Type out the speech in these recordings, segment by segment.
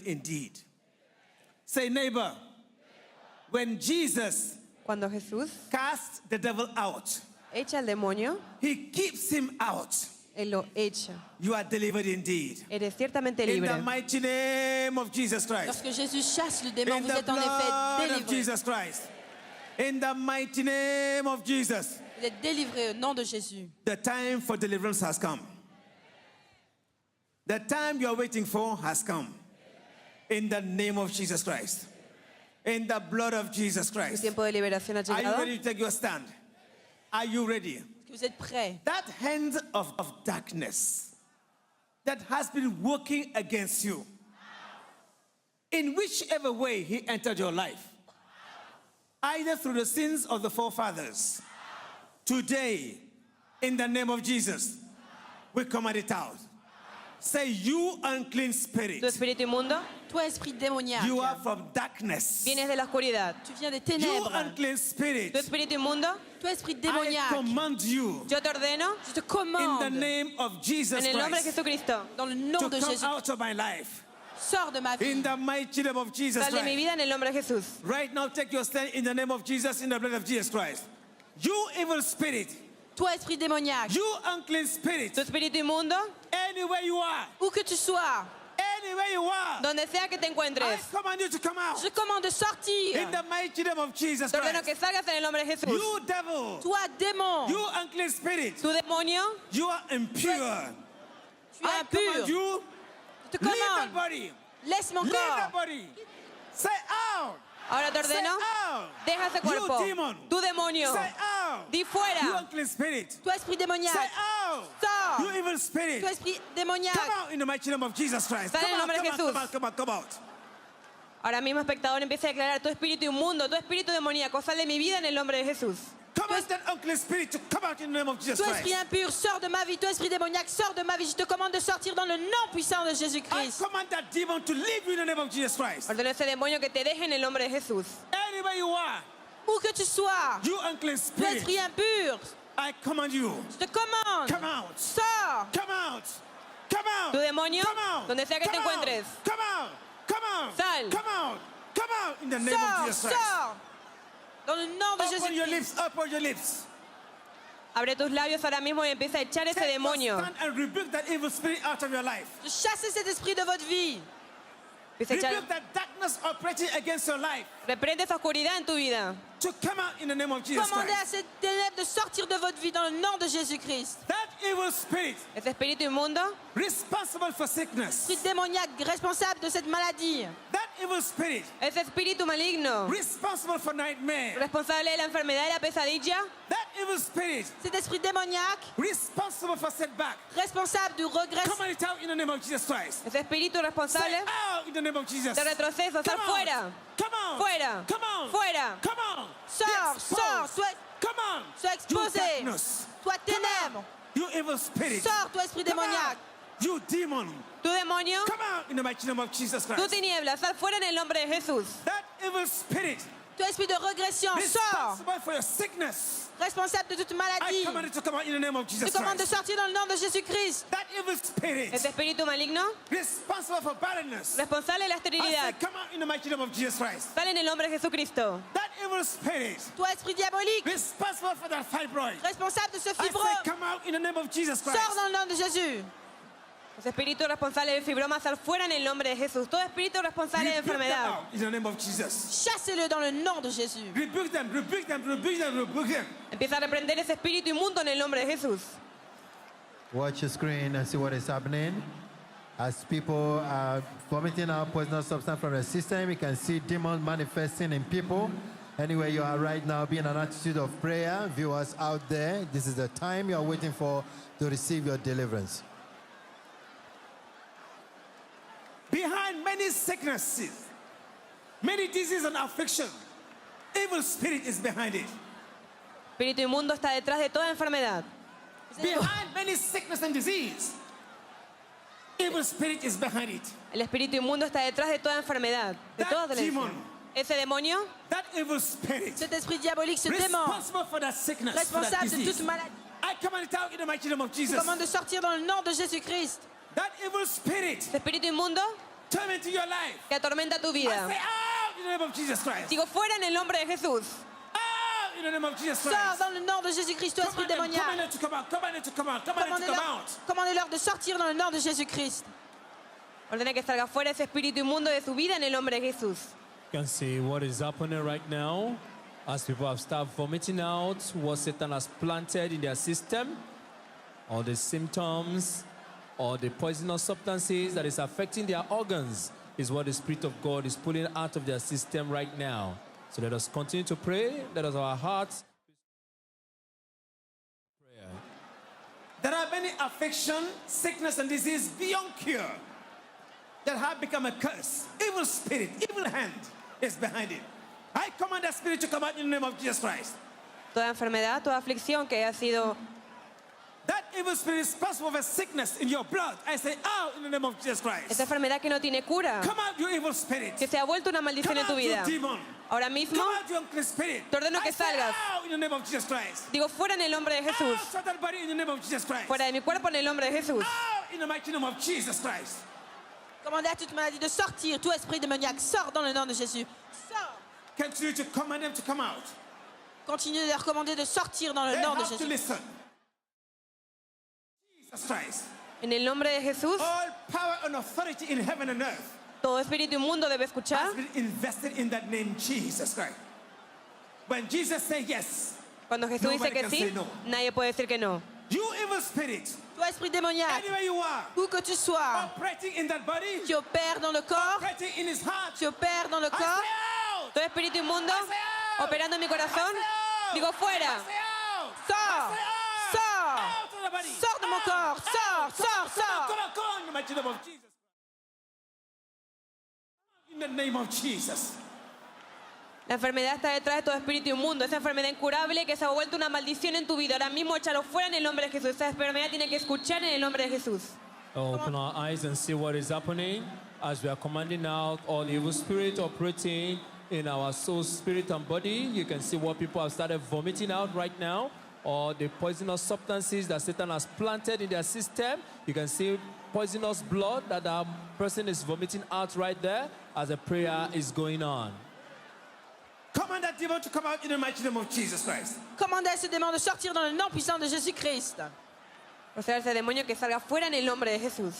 indeed. Say, neighbor, when Jesus Cuando Jesús casts the devil out, echa al demonio, he keeps him out. Él lo echa. You are delivered indeed. Eres ciertamente In libre. the mighty name of Jesus Christ. Lorsque Jésus chasse le démon, In vous the êtes en effet blood of délivré. Jesus Christ. In the mighty name of Jesus. Vous êtes délivré au nom de Jésus. The time for deliverance has come. The time you are waiting for has come. In the name of Jesus Christ. In the blood of Jesus El Christ. tiempo de liberación ha Are you llegado. ready to take your stand? Are you ready? Est-ce que vous êtes prêts? That hand of darkness that has been working against you, in whichever way he entered your life, either through the sins of the forefathers, today, in the name of Jesus, we command it out. Say, you unclean spirit, Tu espíritu inmundo, Toi, esprit démoniaque, you are from darkness. vienes de la oscuridad. tu viens des You ténèbres. unclean spirit, Tu espíritu inmundo, Toi, esprit I démoniaque, command you yo te ordeno je te in the commande name of Jesus en el nombre de Christ Jesucristo. dans le nom to de come Jésus. out of my life. Sors de ma vie. In the mighty name of Jesus Sal de mi Christ. vida en el nombre de Jesús. Right now, take your stand in the name of Jesus, in the blood of Jesus Christ. You evil spirit, Toi, esprit démoniaque, you unclean spirit, Tu espíritu inmundo, anywhere you are, où que tu sois, anywhere you are, donde sea que te I encuentres, command you to come out. je commande de sortir. In the mighty name of Jesus te ordeno Christ. que salgas en el nombre de Jesús. You devil, Toi, démon, you unclean spirit, Tu demonio, you are impure. tu es I command impur. you, Je te leave that commande, body. laisse mon Leave that corps. body. Say out. ahora te Say ordeno, out. deja ese You cuerpo. demon. Tu demonio, Say out. di You fuera. unclean spirit. Toi, esprit Say démoniaque, out. sors. You evil spirit. Toi, esprit Come démoniaque, out in the mighty name of Jesus Christ. Sal en el Come out, nombre de come out, Jesús. come out, come out, come out. Ahora mismo, espectador, empieza a declarar: tu espíritu inmundo, tu espíritu demoníaco, sal de mi vida en el nombre de Jesús. Command that unclean spirit to come out in the name of Jesus toi, esprit Christ. impur, sors de ma vie. Toi, esprit démoniaque, sors de ma vie. Je te commande de sortir dans le nom puissant de I Jésus-Christ. command that demon to leave you in the name of Jesus Christ. Ordeno a ese demonio que te deje en el nombre de Jesús. Anywhere you are, Où que tu sois, you unclean toi, spirit, esprit impur, I command you. je te commande, Come out. sors. Come out. Come out. Tu demonio, Come out. donde sea que te Come out. encuentres. Come out. Come out. Sal. Come out. Come out in the name of Sors, Jesus Christ. sors. Dans le nom de Open your Jésus-Christ. lips. Open your lips. Abre tus labios ahora mismo y empieza a echar ese Take your demonio. stand and rebuke that evil spirit out of your life. Je chasse cet esprit de votre vie. Empieza a echar, Rebuke that darkness operating against your life reprende esa oscuridad en tu vida. to come out in the name of Jesus Commandez à Christ. cette ténèbre de sortir de votre vie dans le nom de Jésus-Christ. That evil spirit Ese espíritu inmundo, responsible for sickness. Esprit démoniaque responsable de cette maladie. That evil spirit ese espíritu maligno, responsible for nightmare. responsable de la enfermedad y la pesadilla, That evil spirit Cet esprit démoniaque responsible for setback. responsable du regret. Command it out in the name of Jesus Christ. ese espíritu Say responsable out in the name of Jesus. de retroceso, sal Come fuera, out. Come out. fuera, Come out. fuera. Come on. Sors, sors, sois, Come on. sois You exposé. darkness. Toi Come ténèbres. on. You evil spirit. Sors, toi esprit Come démoniaque. out. You demon. Tu demonio, Come out in the mighty name of Jesus tu Christ. tiniebla, sal fuera en el nombre de Jesús. That evil spirit Toi esprit de régression, sors. responsible for your sickness. Responsable de toute I maladie. command it to come out in the name of Je Jesus commande de Christ. sortir dans le nom de Jésus-Christ. That evil spirit Ese espíritu maligno, responsible for barrenness. responsable de la I say, esterilidad, come out in the mighty name of Jesus Christ. sal en el nombre de Jesucristo. That evil spirit Toi esprit diabolique, responsible for that fibroid. responsable de ce I say, fibrome. come out in the name of Jesus Christ. Sors dans le nom de Jésus. Ese espíritu responsable del fibroma, sal fuera en el nombre de Jesús. Todo espíritu responsable de Rebuke them enfermedad, out in the name of Jesus. Chassez-le dans le nom de Jésus. Rebuke them, rebuke them, rebuke them, rebuke them. empieza a reprender ese espíritu inmundo en el nombre de Jesús. Watch your screen and see what is happening. As people are vomiting out poisonous substance from the system, you can see demons manifesting in people. Anywhere you are right now, be in an attitude of prayer. Viewers out there, this is the time you are waiting for to receive your deliverance. Behind many sicknesses, many diseases and affliction, evil spirit is behind it. Espíritu inmundo está detrás de toda enfermedad. Behind many sickness and disease, evil spirit is behind it. El espíritu inmundo está detrás de toda enfermedad, de That toda dolencia. demon. Ese demonio, That evil spirit Cet esprit diabolique, ce démon, responsible for that sickness, for that responsable de disease. toute maladie. I command it out in the mighty name of Je Jesus. commande de sortir dans le nom de Jésus-Christ. That evil spirit ese espíritu inmundo, tormenting your life. que atormenta tu I vida. say out in the name of Jesus Christ. Digo, fuera en el nombre de Jesús. Out in the name of Jesus Sors Christ. dans le nom de Jésus-Christ, tout esprit Command démoniaque. them to come out. Command them to come out. Command them to come out. Commandez-leur de sortir dans le nom de Jésus-Christ. Ordena que salga fuera ese espíritu inmundo de su vida en el nombre de Jesús. You can see what is happening right now as people have started vomiting out what Satan has planted in their system, all the symptoms, or the poisonous substances that is affecting their organs is what the Spirit of God is pulling out of their system right now. So let us continue to pray. Let us our hearts. Prayer. There are many affliction, sickness, and disease beyond cure that have become a curse. Evil spirit, evil hand is behind it. I command that spirit to come out in the name of Jesus Christ. Toda enfermedad, toda aflicción que ha sido, That evil spirit is responsible for sickness in your blood. I say out in the name of Jesus Christ. esa enfermedad que no tiene cura, Come out, you evil spirit. que se ha vuelto una maldición Come en tu out, you vida. demon. Ahora mismo, Come out, you unclean spirit. Te ordeno que I say salgas. out in the name of Jesus Christ. digo, fuera en el nombre de Jesús. Out of that body in the name of Jesus Christ. Fuera de mi cuerpo en el nombre de Jesús. Out in the mighty name of Jesus Christ. Commandez à toute maladie de sortir, tout esprit démoniaque, sors dans le nom de Jésus. Sors. Continue to command them to come out. Continuez de leur commander de sortir dans le They nom de have to Jésus. listen. Jesus Christ. En el nombre de Jesús, All power and authority in heaven and earth todo espíritu inmundo debe escuchar. has been invested in that name, Jesus Christ. When Jesus said yes, Cuando Jesús dice Nobody que can sí, say no. nadie puede decir que no. you evil spirit, Toi, esprit démoniaque, anywhere you are, où que tu sois, operating in that body, qui opère dans le corps, operating in his heart, qui opère dans le I corps, say out! Todo espíritu inmundo operando en mi corazón, digo fuera. I say out! sors, I say out! sors, Out of the body! sors de mon corps, sors, sors, sors. Come on, come on, in the mighty name of Jesus. In the name of Jesus. La enfermedad está detrás de todo espíritu inmundo, esa enfermedad incurable que se ha vuelto una maldición en tu vida. Ahora mismo échalo fuera en el nombre de Jesús. Esa enfermedad tiene que escuchar en el nombre de Jesús. Open our eyes and see what is happening as we are commanding out all evil spirit operating in our soul, spirit, and body. You can see what people have started vomiting out right now, or the poisonous substances that Satan has planted in their system. You can see poisonous blood that the person is vomiting out right there as the prayer is going on. Command that demon to come out in the mighty name of Jesus Christ. Commandez à ce démon de sortir dans le nom puissant de Jésus-Christ. O sea, ese demonio que salga fuera en el nombre de Jesús.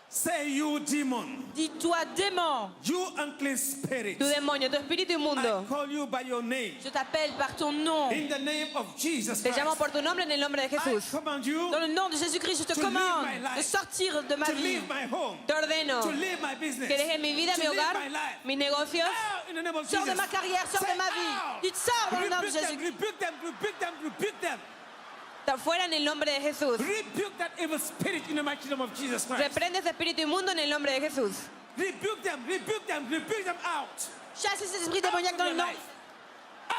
Say, you demon, Dis-toi, démon, you unclean spirit, Tu demonio, tu espíritu I inmundo, call you by your name. je t'appelle par ton nom. In the name of Jesus te llamo Christ, por tu nombre en el nombre de I Jesús. command you Dans le nom de Jésus-Christ, je te To live commande my life. de sortir de ma to vie, leave my home, Te ordeno to leave my business, que dejes mi vida, to mi live hogar, my life. mis negocios. Out in the name of sors de Jesus. ma carrière, sors Say de ma vie. out. Dites sors dans le nom de Rebuke them, Jésus. rebuke them, rebuke them, rebuke them. Está fuera en el nombre de Jesús. Rebuke that evil spirit in the mighty name of Jesus Christ. Reprende ese espíritu inmundo en el nombre de Jesús. Rebuke them, rebuke them, rebuke them out. Chassez ces esprits Out démoniaques of dans your le nom. life.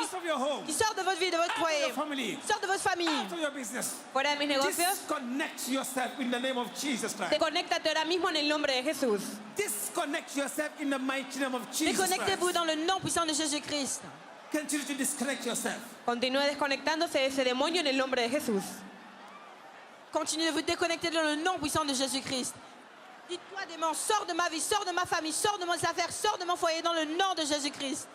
Out of your home. Qui sort de votre vie, de votre Out of foyer. your family. Sort de votre famille. Out of your business. Fuera de mis negocios. Disconnect yourself in the name of Jesus Christ. Desconéctate ahora mismo en el nombre de Jesús. Disconnect yourself in the mighty name of Jesus Déconnectez-vous Christ. dans le nom puissant de Jésus-Christ. Continue to disconnect yourself. Continúe desconectándose de ese demonio en el nombre de Jesús. Continuez de vous déconnecter dans le nom puissant de Jésus-Christ. Dites-toi, démon, sors de ma vie, sors de ma famille, sors de mes affaires, sors de mon foyer dans le nom de Jésus-Christ.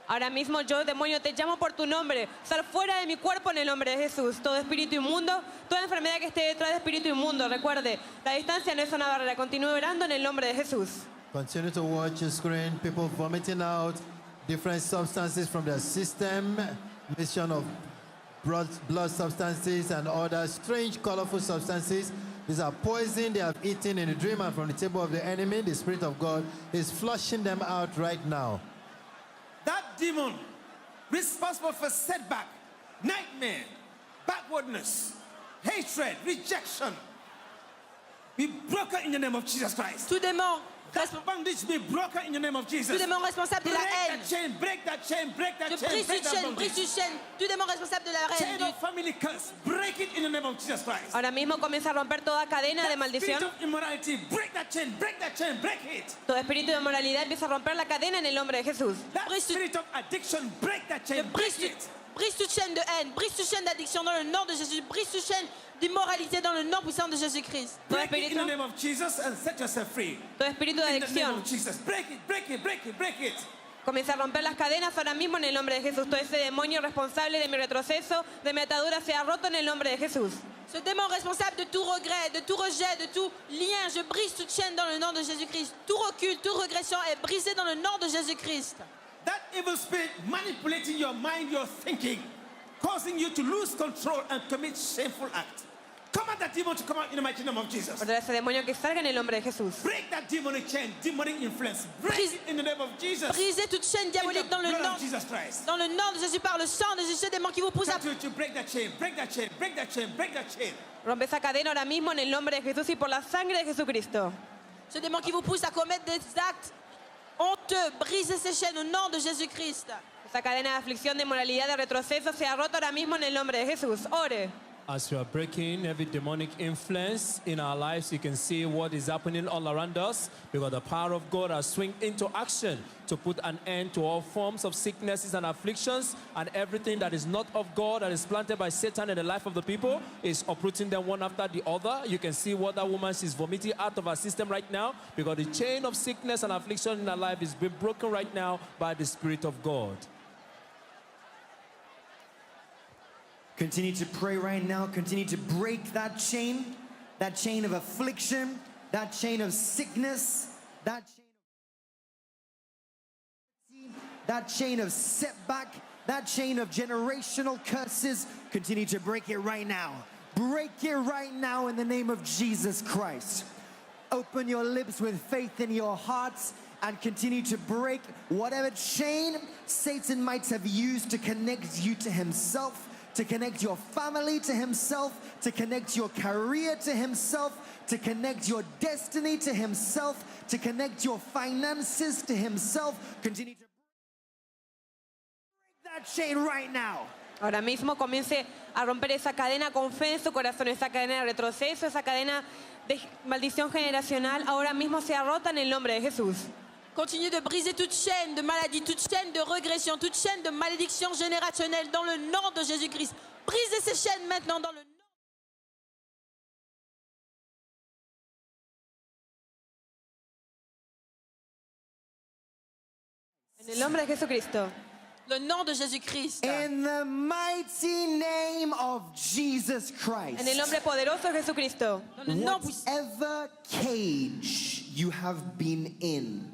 Ahora mismo yo, demonio, te llamo por tu nombre. Sal fuera de mi cuerpo en el nombre de Jesús. Todo espíritu inmundo, toda enfermedad que esté detrás de espíritu inmundo. Recuerde, la distancia no es una barrera. Continúe orando en el nombre de Jesús. Continue to watch the screen. People vomiting out different substances from their system, mission of blood substances and other strange, colorful substances. These are poison they have eaten in a dream and from the table of the enemy. The Spirit of God is flushing them out right now. That demon responsible for setback, nightmare, backwardness, hatred, rejection, be broken in the name of Jesus Christ. Tout démon, That bondage be broken in the name of Jesus. tout démon responsable de la Break haine. that chain, break that chain, break that Je chain, brise break une that chaîne, brise bondage. une chaîne. Tout démon responsable de la haine. Chain of family curse, break it in the name of Jesus Christ. Ahora mismo comienza a romper toda cadena de That maldición. spirit of immorality, break that chain, break that chain, break it. Todo espíritu de moralidad empieza a romper la cadena en el nombre de Jesús. That spirit of addiction, break that chain, break it. Brise toute chaîne de haine, brise toute chaîne d'addiction dans le nom de Jésus. Brise toute chaîne d'immoralité dans le nom puissant de Jésus-Christ. Todo Break it in the espíritu, name of Jesus and set yourself free. todo espíritu de In the name adicción. of Jesus. Break it, break it, break it, break it. Comienza a romper las cadenas ahora mismo en el nombre de Jesús. Todo ese demonio responsable de mi retroceso, de mi atadura, sea roto en el nombre de Jesús. Ce démon responsable de tout regret, de tout rejet, de tout lien, je brise toute chaîne dans le nom de Jésus-Christ. Tout recul, toute régression est brisé dans le nom de Jésus-Christ. That evil spirit manipulating your mind, your thinking, causing you to lose control and commit shameful acts. Command that demon to come out in the mighty name of Jesus. Ordena a ese demonio que salga en el nombre de Jesús. Break that demonic chain, demonic influence. Break Brise- it in the name of Jesus. Brisez toute chaîne In the diabolique dans le blood nom, of Jesus Christ. dans le nom de Jésus, par le sang de Jésus, ce démon qui vous pousse à... To break that chain, break that chain, break that chain, break that chain. Rompe esa cadena ahora mismo en el nombre de Jesús y por la sangre de Jesucristo. Ce démon qui vous pousse à commettre des actes honteux, brisez ces chaînes au nom de Jésus-Christ. Esa cadena de aflicción, de moralidad, de retroceso sea rota ahora mismo en el nombre de Jesús. Ore. As we are breaking every demonic influence in our lives, you can see what is happening all around us because the power of God has swung into action to put an end to all forms of sicknesses and afflictions, and everything that is not of God that is planted by Satan in the life of the people is uprooting them one after the other. You can see what that woman is vomiting out of her system right now because the chain of sickness and affliction in her life is being broken right now by the Spirit of God. Continue to pray right now. Continue to break that chain of affliction, that chain of sickness, that chain of setback, that chain of generational curses. Continue to break it right now. Break it right now in the name of Jesus Christ. Open your lips with faith in your hearts and continue to break whatever chain Satan might have used to connect you to himself, to connect your family to himself, to connect your career to himself, to connect your destiny to himself, to connect your finances to himself. Continue to break that chain right now. Ahora mismo comience a romper esa cadena con fe en su corazón, esa cadena de retroceso, esa cadena de maldición generacional. Ahora mismo sea rota en el nombre de Jesús. Continue de briser toute chaîne de maladie, toute chaîne de régression, toute chaîne de malédiction générationnelle dans le nom de Jésus-Christ. Brisez ces chaînes maintenant dans le nom. En el nombre de Jesucristo. Le nom de Jésus-Christ. In the mighty name of Jesus Christ. En el nombre poderoso de Jesucristo. Dans le nom puissant. Whatever cage you have been in,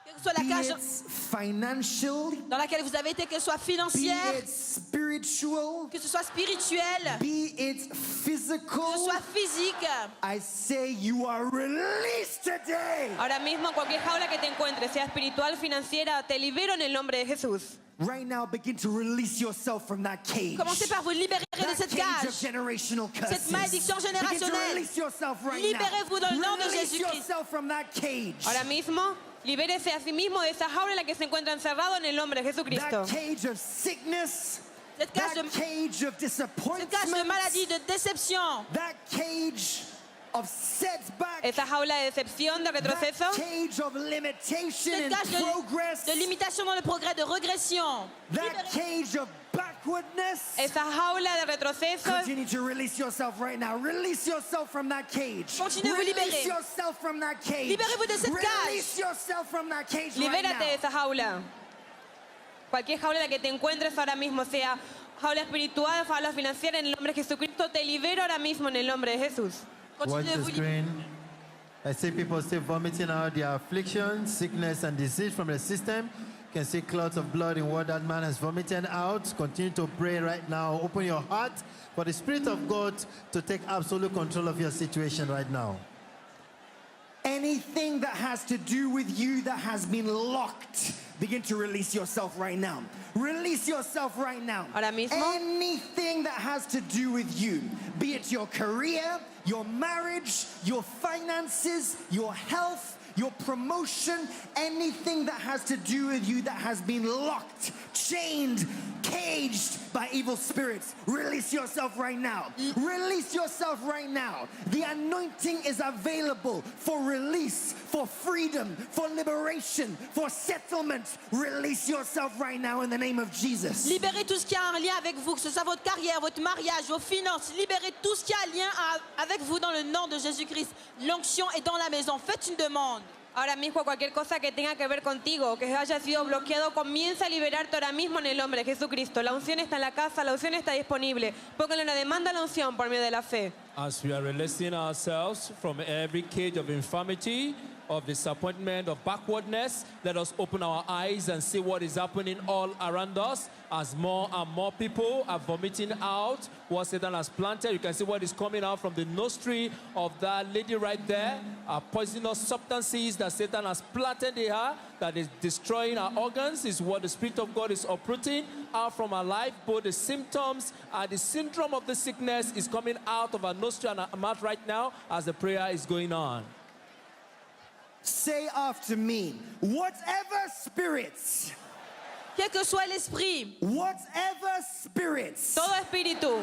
Quelle que soit la be cage it financial, dans laquelle vous avez été, qu'elle soit be financière, it spiritual, que ce soit spirituelle, be it que ce physical, soit physique. I say you are released today. Ahora mismo cualquier jaula que te encuentres, sea espiritual, financiera, te libero en el nombre de Jesús. Right now, begin to release yourself from that cage. Commencez par vous libérer de That cette cage of cage. generational curses. Cette malédiction Begin to générationnelle. release yourself right Libérez-vous dans le nom de now. Release Jésus-Christ. yourself from that cage. Ahora mismo, libérese a sí mismo de esa jaula en la que se encuentra encerrado en el nombre de Jesucristo. That cage of sickness. Cette cage That de, cage of cette cage de disappointment. maladie, de déception. That cage of setback. Esa jaula de decepción, de retroceso. That cage of limitation Cette and cage progress. de limitation dans le progrès, de régression. That cage of backwardness. Esa jaula de retroceso. Continue to release yourself right now. Release yourself from that cage. Continuez de vous Release libérer. yourself from that cage. Libérez-vous de cette cage. Release yourself from that cage right Libérate de now. esa jaula. Cualquier jaula en la que te encuentres ahora mismo, sea jaula espiritual, jaula financiera, en el nombre de Jesucristo, te libero ahora mismo en el nombre de Jesús. Watch Continuez de the vous libérer. screen. I see people still vomiting out their affliction, sickness, and disease from the system. You can see clots of blood in what that man has vomited out. Continue to pray right now. Open your heart for the Spirit of God to take absolute control of your situation right now. Anything that has to do with you that has been locked, begin to release yourself right now. Release yourself right now. Ahora mismo. Anything that has to do with you, be it your career, your marriage, your finances, your health, your promotion, anything that has to do with you that has been locked, chained, caged by evil spirits. Release yourself right now. Release yourself right now. The anointing is available for release, for freedom, for liberation, for settlement. Release yourself right now in the name of Jesus. Libérez tout ce qui a un lien avec vous, que ce soit votre carrière, votre mariage, vos finances. Libérez tout ce qui a un lien avec vous dans le nom de Jésus-Christ. L'onction est dans la maison. Faites une demande. Ahora mismo cualquier cosa que tenga que ver contigo, que haya sido bloqueado, comienza a liberarte ahora mismo en el nombre de Jesucristo. La unción está en la casa, la unción está disponible. Póngale una demanda a la unción por medio de la fe. As we are releasing ourselves from every cage of infirmity, of disappointment, of backwardness, let us open our eyes and see what is happening all around us as more and more people are vomiting out what Satan has planted. You can see what is coming out from the nostril of that lady right there. Poisonous substances that Satan has planted in her that is destroying our organs is what the Spirit of God is uprooting out from our life. Both the symptoms and the syndrome of the sickness is coming out of our nostril and our mouth right now as the prayer is going on. Say after me, whatever spirits, Quel que soit l'esprit whatever spirits Todo espíritu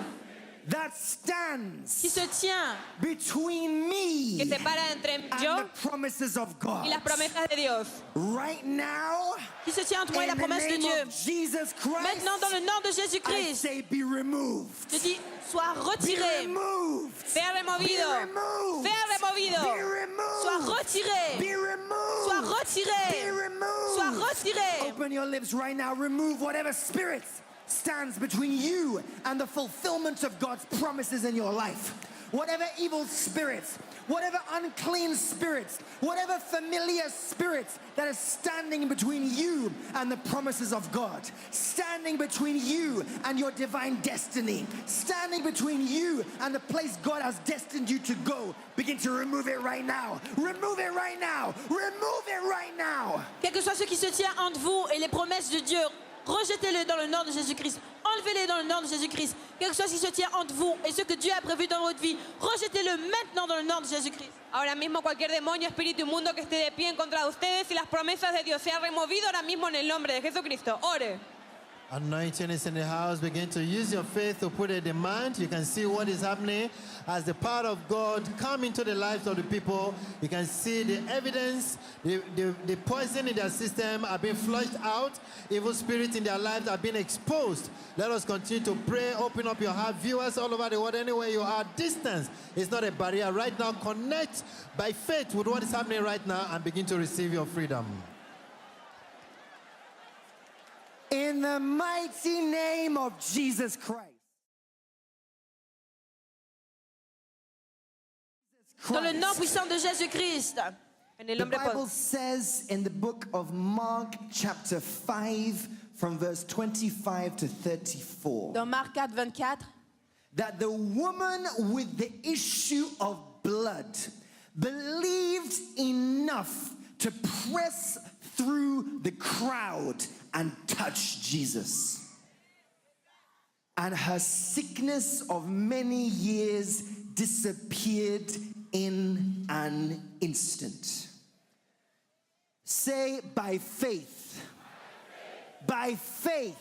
that stands qui se tient, between me que separa entre and yo the promises of God. y las promesas de Dios. Right now, qui se tient entre moi et la in the promesse de name Dieu. of Jesus Christ, Maintenant, dans le nom de I Jésus-Christ, say be removed. je dis, sois Be retiré. removed. Sea removido. Be removed. Sea removido. Be removed. Sois retiré. Be removed. Sois retiré. Be removed. Sois retiré. Open your lips right now. Remove whatever spirit stands between you and the fulfillment of God's promises in your life. Whatever evil spirits, whatever unclean spirits, whatever familiar spirits that is standing between you and the promises of God, standing between you and your divine destiny, standing between you and the place God has destined you to go, begin to remove it right now. Remove it right now. Remove it right now. Quel que soit ce qui se tient entre vous et les promesses de Dieu, rejetez-le dans le nom de Jésus-Christ. Enlevez-les dans le nom de Jésus-Christ. Quel que soit ce qui se tient entre vous et ce que Dieu a prévu dans votre vie, rejetez-le maintenant dans le nom de Jésus-Christ. Ahora mismo cualquier demonio, espíritu inmundo que esté de pie en contra de ustedes y las promesas de Dios sea removido ahora mismo en el nombre de Jesucristo. Ore. Anointing is in the house. Begin to use your faith to put a demand. You can see what is happening as the power of God come into the lives of the people. You can see the evidence, the poison in their system are being flushed out. Evil spirits in their lives are being exposed. Let us continue to pray. Open up your heart. Viewers all over the world, anywhere you are, distance is not a barrier. Right now, connect by faith with what is happening right now and begin to receive your freedom. In the mighty name of Jesus Christ. Dans le nom puissant de Jésus-Christ. En el The nombre Bible says in the book of Mark chapter 5 from verse 25 to 34 Dans Marc 4, 24, that the woman with the issue of blood believed enough to press through the crowd and touch Jesus. And her sickness of many years disappeared in an instant. Say, by faith. By faith.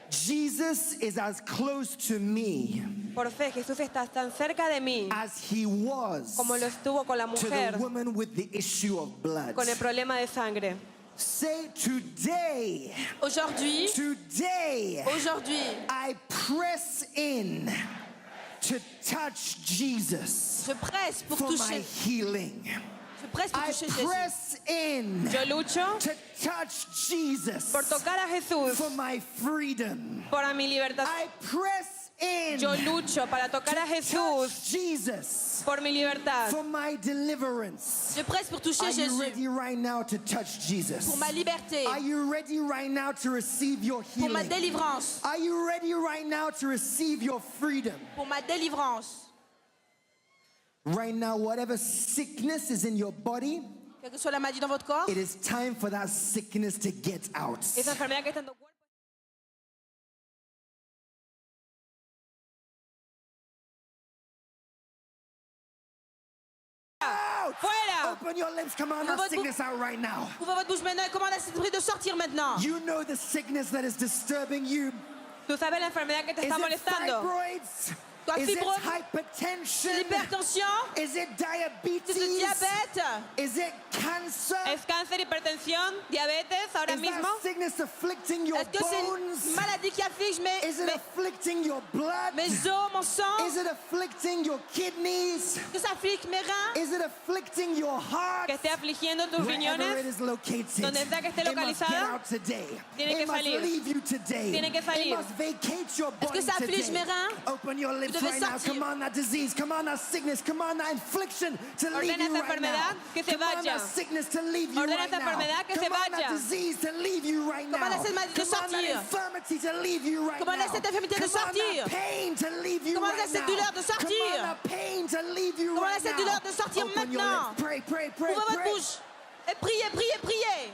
Jesus is as close to me por fe, Jesús está tan cerca de mí as he was como lo estuvo con la to the mujer woman with the issue of blood. con el problema de sangre. Say, today, aujourd'hui, I press in to touch Jesus je presse pour for my toucher. healing. Je presse pour I toucher Jésus. press in Yo lucho to touch Jesus por tocar a Jesús for my freedom. para mi libertad. I press in Yo lucho para tocar a to Jesús touch Jesus por mi libertad. for my deliverance. Je presse pour toucher Are you Jésus. ready right now to touch Jesus? Pour ma liberté. Are you ready right now to receive your Pour ma healing? délivrance. Are you ready right now to receive your freedom? Pour ma délivrance. Right now, whatever sickness is in your body, Quelle que soit la maladie dans votre corps, it is time for that sickness to get out. Esa enfermedad que está en tu cuerpo. Out! Fuera. Open your lips. Command Ouvre that votre sickness out right now. Ouvrez votre bouche maintenant et commandez à cet esprit de sortir maintenant. You know the sickness that is disturbing you. Tú sabes la enfermedad que te Is está it molestando. fibroids? Tu as Is it fibrome? hypertension? L'hypertension, Is it c'est diabetes? le diabète, Is it cancer? Es cáncer, hipertensión, diabetes ahora Is mismo. that sickness afflicting your est-ce que c'est bones? une maladie qui afflige mes, Is it mes, afflicting your blood? mes os, mon sang? Is it afflicting your kidneys? Est-ce que ça afflige mes reins? Is it afflicting your heart? Que esté afligiendo tus Wherever it riñones. is located, donde sea que esté it must get localizada, out today. tiene It que must salir. leave you today. Tiene que It salir. must vacate your Est-ce body que ça afflige today. mes reins? Open your lips devez right now. sortir. Command that disease, command that sickness, command that infliction to leave Ordena you esta right now. enfermedad que se Command vaya. that sickness to leave you Ordena right esta now. enfermedad que se Command that vaya. disease to leave you right now. Commande cette maladie de Command that sortir. infirmity to leave you right Commande now. cette infirmité de Command sortir. that pain to leave you Commande right cette now. douleur de sortir. Command that pain to leave you Commande right cette now. douleur de sortir Open your maintenant. lips. Pray, pray, pray, Ouvrez votre pray. bouche et priez, priez, priez.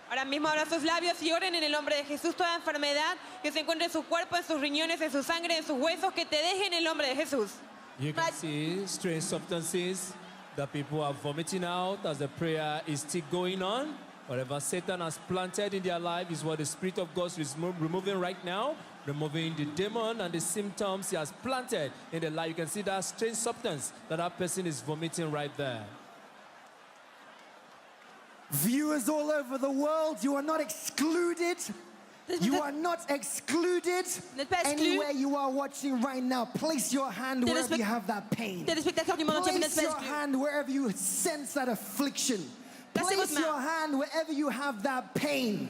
Ahora mismo abra sus labios y oren en el nombre de Jesús toda enfermedad que se encuentre en su cuerpo, en sus riñones, en su sangre, en sus huesos, que te deje en el nombre de Jesús. You can see strange substances that people are vomiting out as the prayer is still going on. Whatever Satan has planted in their life is what the Spirit of God is removing right now, removing the demon and the symptoms he has planted in the life. You can see that strange substance that person is vomiting right there. Viewers all over the world, you are not excluded. You are not excluded. N'êtes pas exclus. Anywhere you are watching right now, place your hand wherever Téléspect- you have that pain. Téléspectateurs du monde entier, vous n'êtes Place pas your exclus. hand wherever you sense that affliction. Placez Place votre main. your hand wherever you have that pain.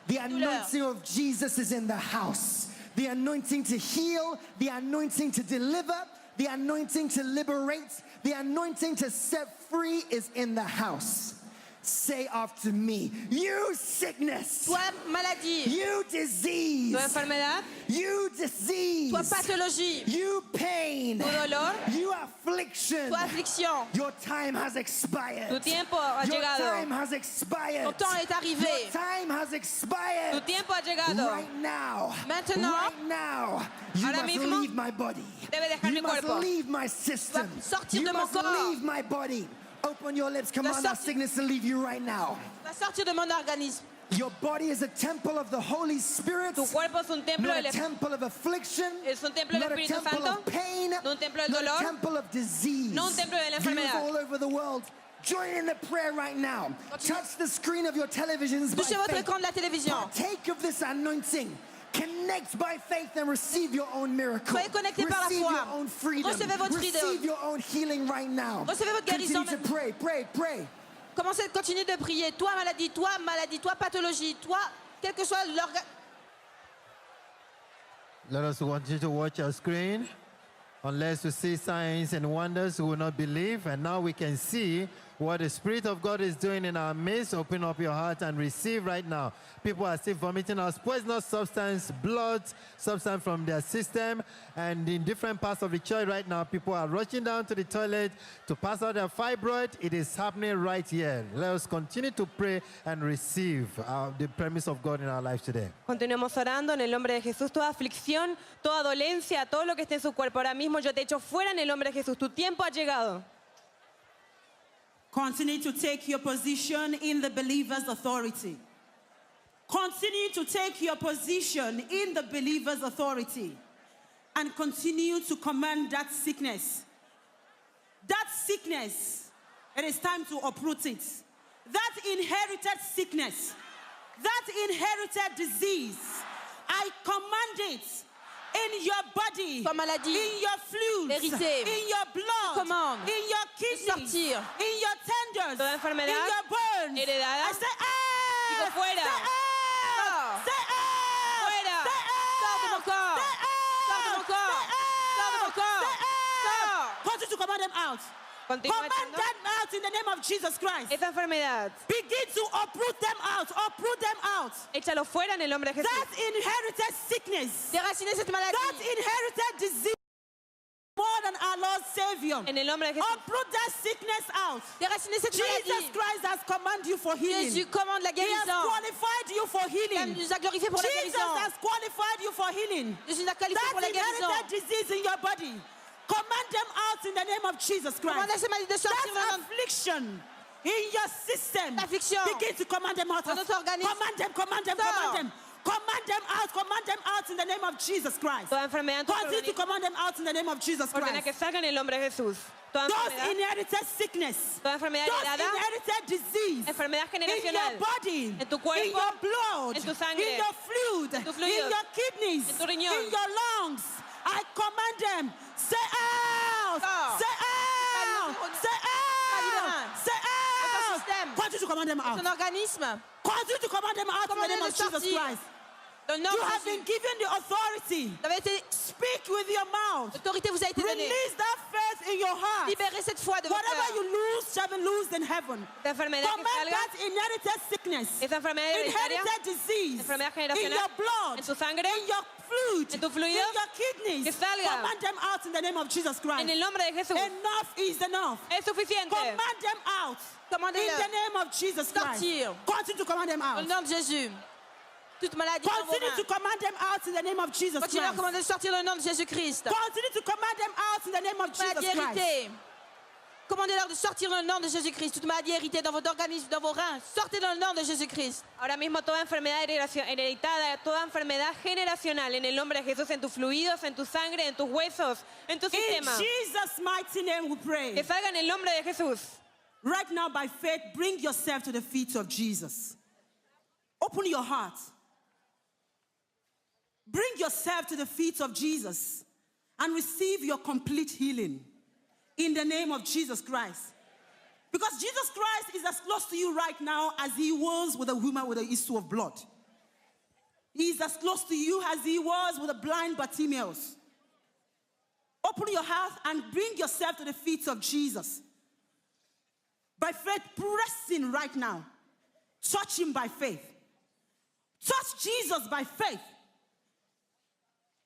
The anointing of Jesus is in the house. The anointing to heal, the anointing to deliver, the anointing to liberate, the anointing to set free is in the house. Say after me, you sickness, Toi, maladie. you disease, Tu enfermedad, you disease, Toi, pathologie. you pain, tu dolor, you affliction. Toi, affliction. Your time has expired. tu tiempo ha Your llegado. time has expired. Ton temps est arrivé. Your time has expired. Tu tiempo ha llegado. Right now. Maintenant. Right now. You Ahora must mismo. leave my body. Debe dejar You mi must cuerpo. leave my system. sortir You de mon must corps. leave my body. Open your lips. Command that sortir- sickness to leave you right now. Va sortir de mon organisme. Your body is a temple of the Holy Spirit. Tu cuerpo es un templo Not del a temple of affliction. Es un templo del Not a Espíritu temple Santo. of pain. No un templo del Not a dolor. temple of disease. No un templo de la Viewers enfermedad. all over the world, join in the prayer right now. Touch the screen of your televisions by Touchez votre faith. écran de la télévision. Partake of this anointing. Connect by faith and receive your own miracle. Soyez connectés par la Receive foi. your own freedom. Recevez votre freedom. Receive your own healing right now. Recevez votre guérison Continue to pray, pray, pray. Continuez de prier. Toi, maladie, toi, pathologie, toi, quel que soit l'organe. Let us continue to watch our screen. Unless we see signs and wonders, we will not believe. And now we can see what the Spirit of God is doing in our midst. Open up your heart and receive right now. People are still vomiting out poisonous substance, blood, substance from their system. And in different parts of the church right now, people are rushing down to the toilet to pass out their fibroid. It is happening right here. Let us continue to pray and receive the promise of God in our lives today. Continuemos orando en el nombre de Jesús. Toda aflicción, toda dolencia, todo lo que esté en su cuerpo ahora mismo, yo te echo fuera en el nombre de Jesús. Tu tiempo ha llegado. Continue to take your position in the believer's authority. Continue to take your position in the believer's authority and continue to command that sickness. That sickness, it is time to uproot it. That inherited sickness, that inherited disease, I command it in your body, Toi, maladie, in your fluids, héritée, in your blood, commande in your kidneys, sortir. in your tendons, Toda enfermedad in your bones. heredada, I say out! digo fuera. Say out! Say out! Fuera. Say out! Sors de mon corps. Say Sors de mon out! corps. Say Sors de mon out! corps. Say out! Continue to command them out. Continúa Command echando them out in the name of Jesus Christ. esa enfermedad. Begin to uproot them out. Uproot them out. Échalo fuera en el nombre de Jesús. That inherited sickness, Déracinez cette that maladie. inherited disease, more than our Lord Savior. En el nombre de Jesús. Uproot that sickness out. Déracinez cette Jesus maladie. Christ has commanded you for healing. Jésus commande la He has guérison. qualified you for Il healing. nous a glorifié pour la Jesus guérison. has qualified you for healing. Jésus nous a qualifié That pour la guérison. inherited disease in your body, command them out in the name of Jesus Christ. Commandez ces maladies de sortir That maintenant. affliction, in your system. Affliction. Begin to command them out. Dans notre organisme. Command them, command them, Sors. command them. Command them out in the name of Jesus Christ. Toda enfermedad en tu Continue to organismo, command them out in the name of Jesus ordena Christ. que salga en el nombre de Jesús. Toda Those enfermedad, inherited sickness, toda enfermedad those heredada, inherited disease enfermedad in your generacional, body, en tu cuerpo, in your blood, en tu sangre, in your fluid, en tus in fluidos, your kidneys, en tu riñón. in your lungs. I command them, say out, Sors. say out, say out, say out. système. Continue to command them out. Ton organisme. Continue to command them out in the name Commandez-le of Jesus sortir. Christ. Dans le nom You de have been Jésus. given the authority. Vous avez été- Speak with your mouth. L'autorité vous a été donnée. Release that faith in your heart. Libérez cette foi de votre Whatever cœur. you lose shall be loosed in heaven. esta enfermedad que Command salga, that inherited sickness, esa enfermedad hereditaria, inherited disease, enfermedad in generacional, your blood, en tu sangre, in your fluid, en tus in fluidos, your kidneys. que salga. Command them out in the name of Jesus Christ. en el nombre de Jesús. Enough is enough. Es suficiente. Command them out in Commandez-le. the name of Jesus Christ. Sortir. Continue to command them Dans out. le nom de Jésus. Toute maladie dans vos Continue to reins. command them out in the name of Jesus Continuez à Christ. commander de sortir dans le nom de Jésus-Christ. Continue to command them out in the name of Jesus Maladie Christ. héritée. Commandez-leur de sortir dans le nom de Jésus-Christ. Toute maladie héritée dans votre organisme, dans vos reins. Sortez dans le nom de Jésus-Christ. Ahora mismo toda enfermedad hereditada, toda enfermedad generacional, en el nombre de Jesús, en tus fluidos, en tu sangre, en tus huesos, en tu In sistema. Jesus' mighty name we Que pray. salga en el nombre de Jesús. Right now, by faith, bring yourself to the feet of Jesus. Open your heart. Bring yourself to the feet of Jesus and receive your complete healing in the name of Jesus Christ. Because Jesus Christ is as close to you right now as he was with a woman with an issue of blood. He is as close to you as he was with the blind Bartimaeus. Open your heart and bring yourself to the feet of Jesus. By faith, press in right now. Touch him by faith. Touch Jesus by faith.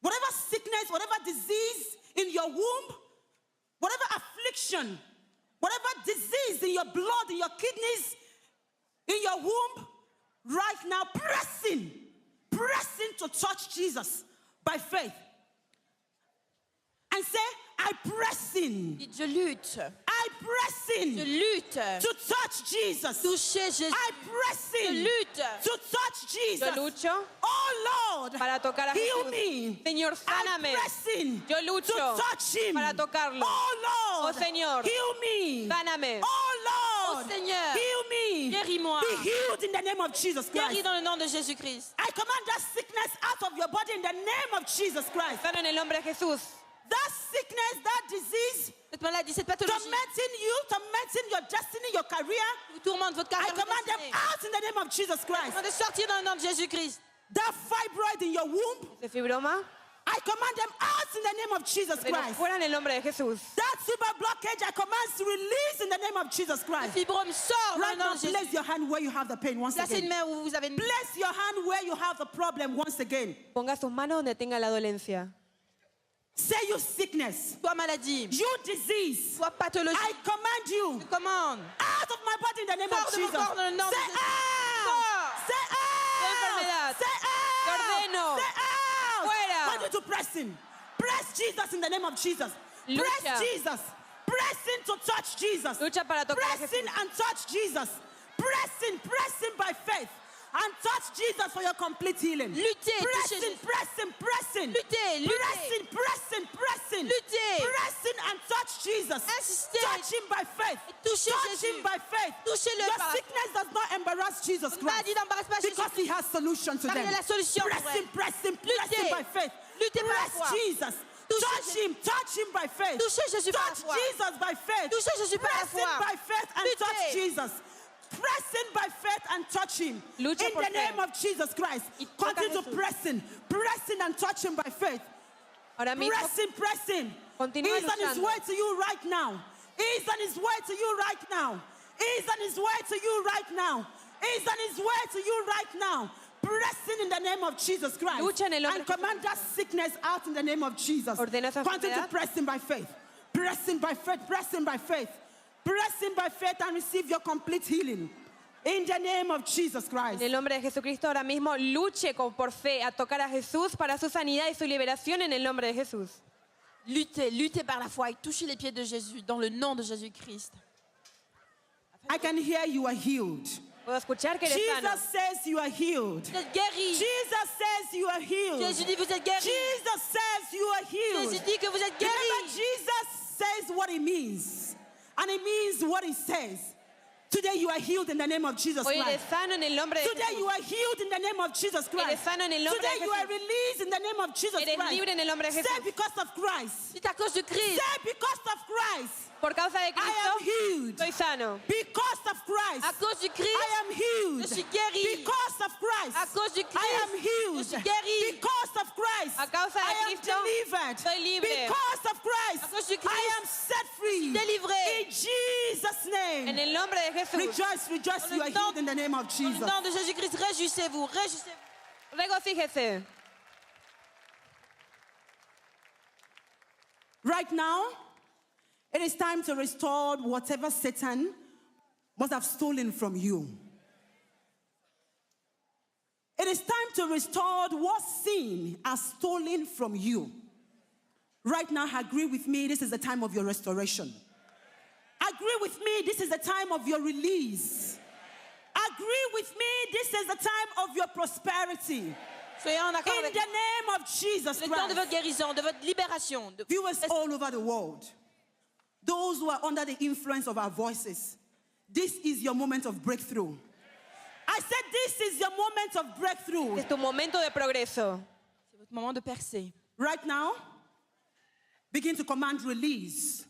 Whatever sickness, whatever disease in your womb, whatever affliction, whatever disease in your blood, in your kidneys, in your womb, right now, press in to touch Jesus by faith. And say, I press in. Dites, je lutte. I press Je in lutte. to touch Jesus. Touchez Jésus. I press Je in lutte. to touch Jesus. Yo lucho Oh Lord, para tocar a heal Jesús. me. Señor, I sáname. press in Yo lucho to touch him. para tocarlo. Oh Lord, Oh, Señor, heal me. sáname. Oh Lord, Oh, Seigneur, heal me. guéris-moi. Be healed in the name of Jesus Guéris Christ. dans le nom de Jésus-Christ. I command that sickness out of your body in the name of Jesus Christ. Sano en el nombre de Jesús. That sickness, that disease, Cette maladie, cette pathologie tormenting you, tormenting your destiny, your career, vous tourmente votre I carrière. votre command them destinée. out in the name of Jesus Christ. Commandez de sortir dans le nom de Jésus-Christ. That fibroid in your womb, ¿Se fibroma? I command them out in the name of Jesus Pero Christ. fuera en el nombre de Jesús. That super blockage, I command to release in the name of Jesus Le Christ. fibrome sort dans Right le nom now, de Jésus. place your hand where you have the pain once Placez une again. main où vous avez une... Place your hand where you have the problem once again. Ponga sus manos donde tenga la dolencia. Say you sickness, Toi maladie, you disease, toi pathologie, I command you je commande. out of my body in the name Sors of de mon Jesus. corps dans le nom de Say Jésus. out! Say enfermedad. out! Say Te out! ordeno. Say out! Fuera. Continue to press in. Press Jesus in the name of Jesus. Lucha. Press Jesus. Press in to touch Jesus. Lucha para tocar a Press in Jesús. and touch Jesus. Press in by faith. And touch Jesus for your complete healing. Luttez, Press touchez in, Jésus. press in, press in. Luttez, Press luttez. in, press in, press in. Luttez. Press in and touch Jesus. Insistez. Touch him by faith. Touchez Touch Jésus. him by faith. Touchez-le Your par la sickness does not embarrass Jesus Votre Christ. maladie n'embarrasse pas Jésus. Because he has solution to Car il them. a la solution pour Press elle. him, press him, press him Luttez. by faith. Luttez par la Press foi. Jesus. Touchez Touch him by faith. Touchez Jésus par la Touch foi. Jesus by faith. Touchez Jésus par la Press him foi. by faith and Luttez. touch Jesus. Press in by faith and touch him. Lucha In por the fe. name of Jesus Christ. Y toca a Continue to Jesús. press in and touch him by faith. Ahora mismo, Press in. Continúa He's on his luchando. way to you right now. He's on his way to you right now. He's on his way to you right now. He's on his way to you right now. Pressing in the name of Jesus Christ. Lucha en el nombre And de command that sickness out in the name of Jesus. Ordena esa Continue to enfermedad. press in by faith. Press in by faith. Press in by faith. Press in by faith and receive your complete healing. In the name of Jesus Christ. en el nombre de Jesucristo, ahora mismo luche por fe a tocar a Jesús para su sanidad y su liberación en el nombre de Jesús. Luttez, luttez par la foi et touchez les pieds de Jésus dans le nom de Jésus-Christ. I can hear you are healed. Puedo escuchar que eres sano. Jesus says you are healed. Vous êtes guéris. Jesus says you are healed. Jésus dit vous êtes guéris. Jesus says you are healed. Jésus dit que vous êtes Remember, guéris. Jesus says what he means, and he means what he says. Today you are healed in the name of Jesus Hoy eres Christ. sano en el nombre de Today you Jesús. are healed in the name of Jesus Eres Christ. sano en el nombre Today de you are Jesús. released in the name of Jesus Eres Christ. libre en el nombre de Say Jesús. because of Christ. C'est à cause de Christ. Say because of Christ. Por causa de I am Cristo, healed. soy sano. Because of Christ. À cause du Christ, I am healed. je suis guéri. Because of Christ. À cause du I Christ, am healed. je suis guéri. Because of Christ. A causa de I am Cristo, delivered. soy libre. Because of Christ. À cause du Christ, I am set free. délivré. In Jesus' name. En el nombre de Jesús. Rejoice, rejoice. You are healed in the name of Au Jesus. nom de Jésus-Christ, réjouissez-vous, réjouissez-vous. Regocíjese. Right now, it is time to restore whatever Satan must have stolen from you. It is time to restore what sin has stolen from you. Right now, agree with me, this is the time of your restoration. Agree with me, this is the time of your release. Agree with me, this is the time of your prosperity. Soyez en accord In avec the name of Jesus le temps de votre Christ. guérison, de votre libération. Viewers all over the world, those who are under the influence of our voices, this is your moment of breakthrough. I said this is your moment of breakthrough. Es tu momento de progreso. C'est votre moment de percer. Right now, begin to command release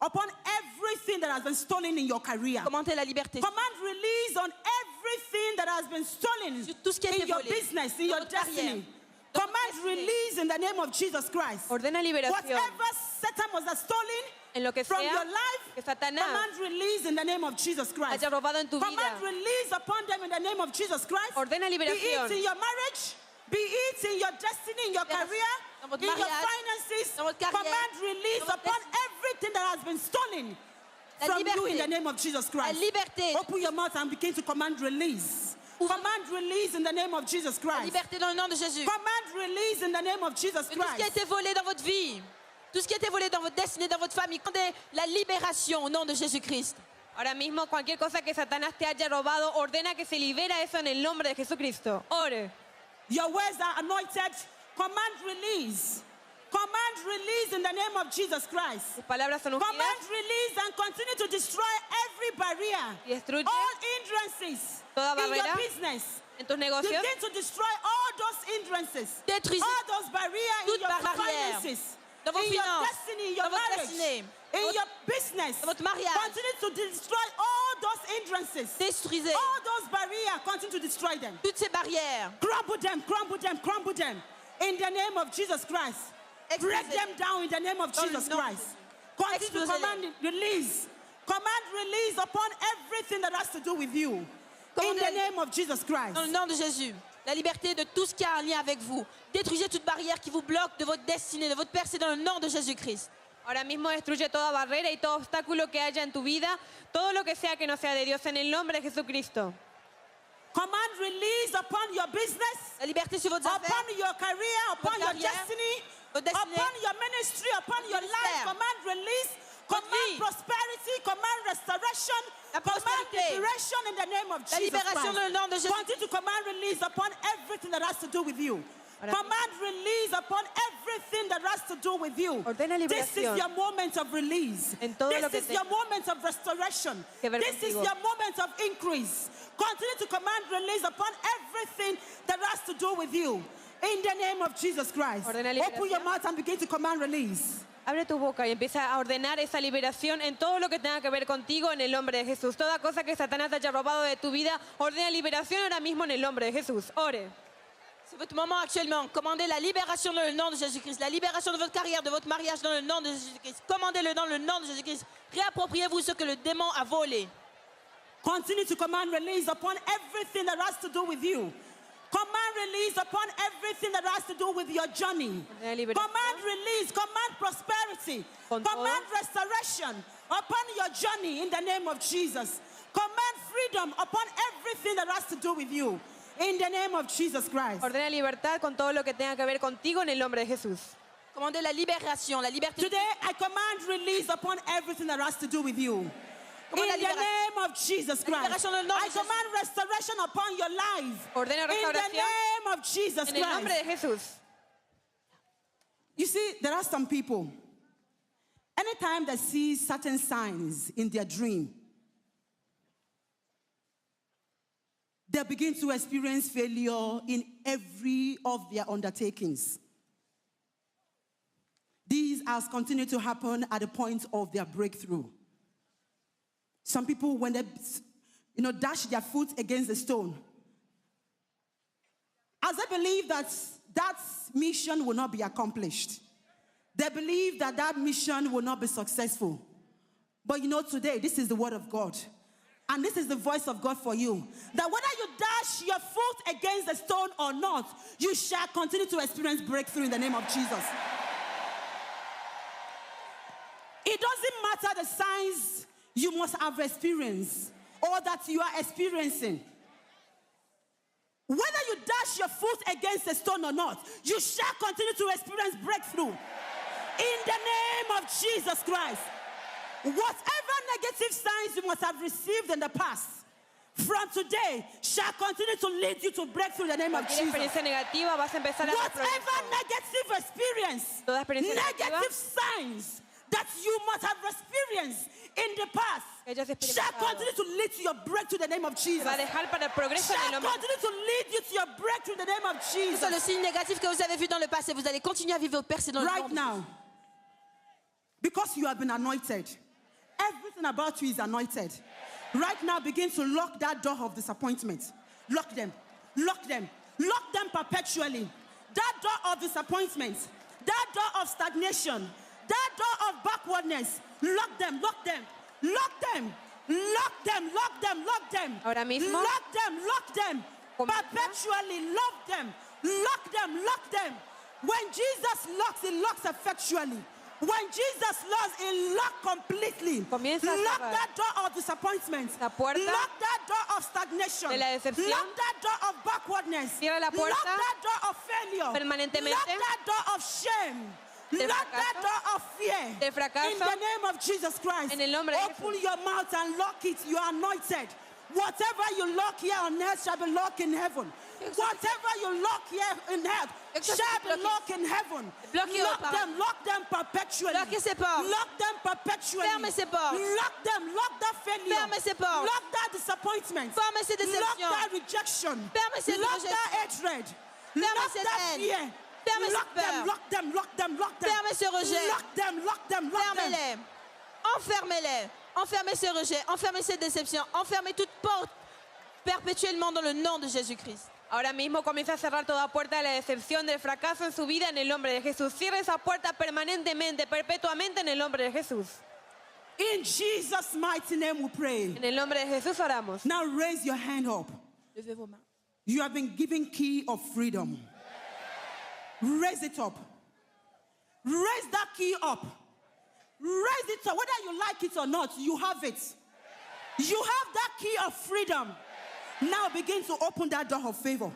upon everything that has been stolen in your career. Commandez la liberté. Command release on everything that has been stolen Sur tout ce qui a été in your volé, business, in dans your votre carrière, destiny. dans votre Command destinée. release in the name of Jesus Christ. Ordena liberación. Whatever Satan was stolen En lo que from sea your life, que Satanás command release in the name of Jesus Christ. haya robado en tu vida. Command release upon them in the name of Jesus Christ. Ordena Be liberación. it in your marriage, be it in your destiny, in your career, Dans votre in your mariage, finances. dans votre carrière, Command release dans votre upon destinée. everything that has been stolen La from you liberté. in the name of Jesus La Christ. liberté. Open your mouth and begin to command release. Ouvre- Command release in the name of Jesus La Christ. liberté dans le nom de Jésus. Command release in the name of Jesus De tout ce qui a Christ. été volé dans votre vie, tout ce qui a été volé dans votre destinée, dans votre famille, commandez la libération au nom de Jésus-Christ. Ahora mismo, cualquier cosa que Satanás te haya robado, ordena que se libera eso en el nombre de Jesucristo. Ore. Your words are anointed. Command release. Command release in the name of Jesus Christ. Tus palabras son ungidas. Command release and continue to destroy every barrier, Y destruye all hindrances toda in your barrera business. en tus negocios. Begin to destroy all those hindrances, Détruisez all those barriers in toute your barrière finances, dans vos in your finances, destiny, in your dans votre marriage, destinée, in votre- your business. dans votre mariage. Continue to destroy all those hindrances, Détruisez all those barriers. Continue to destroy them. toutes ces barrières. Crumble them, crumble them, crumble them. In the name of Jesus Christ. Break them down in the name of Dans le Jesus nom de Christ. Continue to Explosez-les. command release. Command release upon everything that has to do with you. In Commandez- the name of Jesus Christ. Dans le nom de Jésus, la liberté de tout ce qui a un lien avec vous. Détruisez toute barrière qui vous bloque de votre destinée, de votre percée dans le nom de Jésus-Christ. Ahora mismo destruye toda barrera y todo obstáculo que haya en tu vida, todo lo que sea que no sea de Dios, en el nombre de Jesucristo. Command release upon your business, La liberté sur votre affaire, upon your career, upon Votre your carrière, destiny, votre destinée, upon your ministry, upon your life. ministère. Command release, Votre command vie. prosperity, command restoration, La command prospérité. liberation in the name of La Jesus libération Christ. dans le nom de Jésus. Continue to command release upon everything that has to do with you. Ahora- Command release upon everything that has to do with you. Ordena This is liberación. your moment of release. En todo lo This que is your moment of restoration. Que ver This is contigo. your moment of increase. Continue to command release upon everything that has to do with you. In the name of Jesus Christ. Ordena Open your liberación. mouth and begin to command release. Abre tu boca y empieza a ordenar esa liberación en todo lo que tenga que ver contigo en el nombre de Jesús. Toda cosa que Satanás te haya robado de tu vida, ordena liberación ahora mismo en el nombre de Jesús. Ore. C'est votre moment actuellement. Commandez la libération dans le nom de Jésus-Christ. La libération de votre carrière, de votre mariage dans le nom de Jésus-Christ. Commandez-le dans le nom de Jésus-Christ. Réappropriez-vous ce que le démon a volé. Continue to command release upon everything that has to do with you. Command release upon everything that has to do with your journey. Ordena liberación. Command release, command prosperity, Con command todo. restoration upon your journey in the name of Jesus. Command freedom upon everything that has to do with you in the name of Jesus Christ. Ordena libertad con todo lo que tenga que ver contigo en el nombre de Jesús. Commandez la libération, la liberté. Today I command release upon everything that has to do with you. como In la the liberación. name of Jesus Christ. libération dans le nom de I Jésus. command restoration upon your life. Ordeno In the restauración name of Jesus en el nombre Christ. de Jesús. You see, there are some people, anytime they see certain signs in their dream, they begin to experience failure in every of their undertakings. These has continued to happen at the point of their breakthrough. Some people, when they dash their foot against the stone, as they believe that that mission will not be accomplished, they believe that that mission will not be successful. But today, this is the word of God. And this is the voice of God for you. That whether you dash your foot against the stone or not, you shall continue to experience breakthrough in the name of Jesus. It doesn't matter the signs you must have experienced or that you are experiencing. Whether you dash your foot against a stone or not, you shall continue to experience breakthrough. In the name of Jesus Christ. Whatever negative signs you must have received in the past, from today shall continue to lead you to breakthrough in the name of Cualquier Jesus. experiencia negativa vas a empezar a ver Whatever progreso. negative experience, Toda experiencia negative negativa signs that you must have experienced in the past que hayas shall experimentado continue to lead to your breakthrough in the name of te Jesus. va a dejar para el progreso en el Shall nombre de continue to lead you to your breakthrough in the name of Quel soit le Jesus. signe négatif que vous avez vu dans le passé, vous allez continuer à vivre au percé dans le nom Right de now, because you have been anointed, everything about you is anointed. Right now, begin to lock that door of disappointment. Lock them. Lock them. Lock them perpetually. That door of disappointment. That door of stagnation. That door of backwardness. Lock them. Lock them. Lock them. Lock them. Lock them. Lock them. Ahora mismo. Lock them. Lock them. Comienza. Perpetually lock them. Lock them. Lock them. When Jesus locks, he locks effectually. When Jesus locks, he locks completely. Comienza a Lock cerrar. that door of disappointment. La puerta Lock that door of stagnation. de la decepción. Lock that door of backwardness. Cierra la puerta Lock that door of failure. permanentemente. Lock that door of shame. Del Lock that fracaso. door of fear. Del fracaso. In the name of Jesus Christ. En el nombre de Open Jesús. your mouth and lock it. You are anointed. Whatever you lock here on earth shall be locked in heaven. Whatever you lock here in earth shall be locked in heaven. Bloquez Lock them perpetually. Bloquez ces portes. Lock them perpetually. Fermez ces portes. Lock them. Lock that failure. Fermez ces portes. Lock that disappointment. Fermez ces Lock déceptions. that rejection. Fermez cette Lock rejection. that hatred. Fermez Lock cette that haine. fear. Fermez Lock cette them. peur. Lock them. Lock them. Lock them. Fermez ce rejet. Lock them. Lock them. Lock them. Fermez-les. Enfermez-les. Enfermez ce rejet. Enfermez cette déception. Enfermez toute porte perpétuellement dans le nom de Jésus-Christ. Ahora mismo comienza a cerrar toda puerta de la decepción, del fracaso en su vida en el nombre de Jesús. Cierra esa puerta permanentemente, perpetuamente en el nombre de Jesús. In Jesus' mighty name we pray. En el nombre de Jesús oramos. Now raise your hand up. Levez vos mains. You have been given key of freedom. Raise it up. Raise that key up. Raise it up. Whether you like it or not, you have it. You have that key of freedom. Now begin to open that door of favor.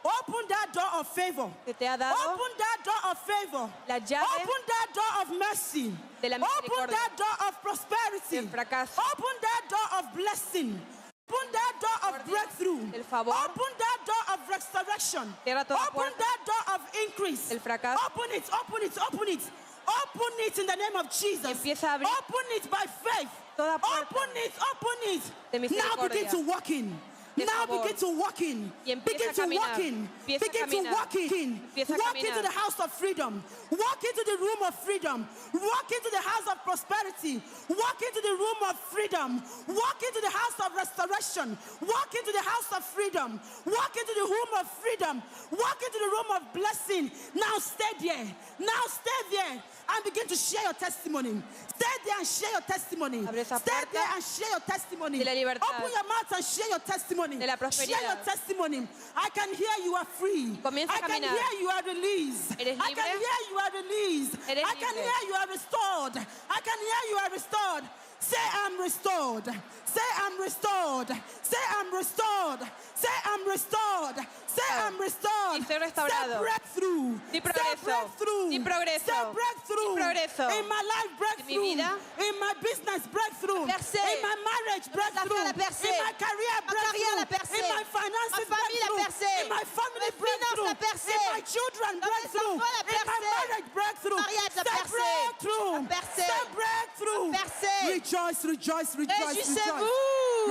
Open that door of favor. Que te ha dado Open that door of favor. la llave Open that door of mercy. de la Open misericordia. that door of prosperity. Del fracaso. Open that door of blessing. Open that door of breakthrough. Del favor. Open that door of restoration. Cierra toda Open puerta. that door of increase. Del fracaso. Open it, open it, open it. Open it in the name of Jesus. Empieza a abrir Open it by faith. toda puerta Open it, open it. de Now begin misericordia. to walk in. De Now favor. begin to walk in. Y empieza Begin a to caminar. walk in. Empieza a Begin to caminar. walk in. Empieza a Walk caminar. into the house of freedom. Walk into the room of freedom. Walk into the house of prosperity. Walk into the room of freedom. Walk into the house of restoration. Walk into the house of freedom. Walk into the room of freedom. Walk into the room of blessing. Now stay there. Now stay there and begin to share your testimony. Stay there and share your testimony. Abre esa Stay puerta there and share your testimony. de la libertad. Open your mouth and share your testimony. De la Share your prosperidad. testimony. I can hear you are free. Comienza a I can caminar. hear you are released. Eres I can libre. hear you are released. Eres I can libre. hear you are restored. I can hear you are restored. Say, I'm restored. Say, I'm restored. Say, I'm restored. Say, I'm restored. Say, I'm restored. Y soy restaurado. Say, breakthrough. Di progreso. Say, breakthrough. Di progreso. Say, breakthrough. Di progreso. In my life, breakthrough. En mi vida. In my business, breakthrough. Percée. In my marriage, Dans mes breakthrough. affaires, la percée. In my career, Ma carrière, la breakthrough. percée. In my finances, Ma famille, la breakthrough. percée. In my family, Mes finances, breakthrough. la percée. In my children, Dans mes breakthrough. enfants, la In my percée. marriage, breakthrough. Mariage, la Say percée. breakthrough. La percée. Say breakthrough. La percée. Rejoice, rejoice, rejoice, Réjouissez-vous.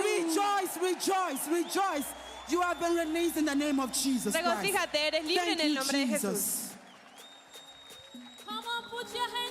rejoice. Rejoice, rejoice. You have been released in the name of Jesus Christ. Regocíjate, eres libre Thank en el you, nombre de Jesús. Jesus. Come on, put your hands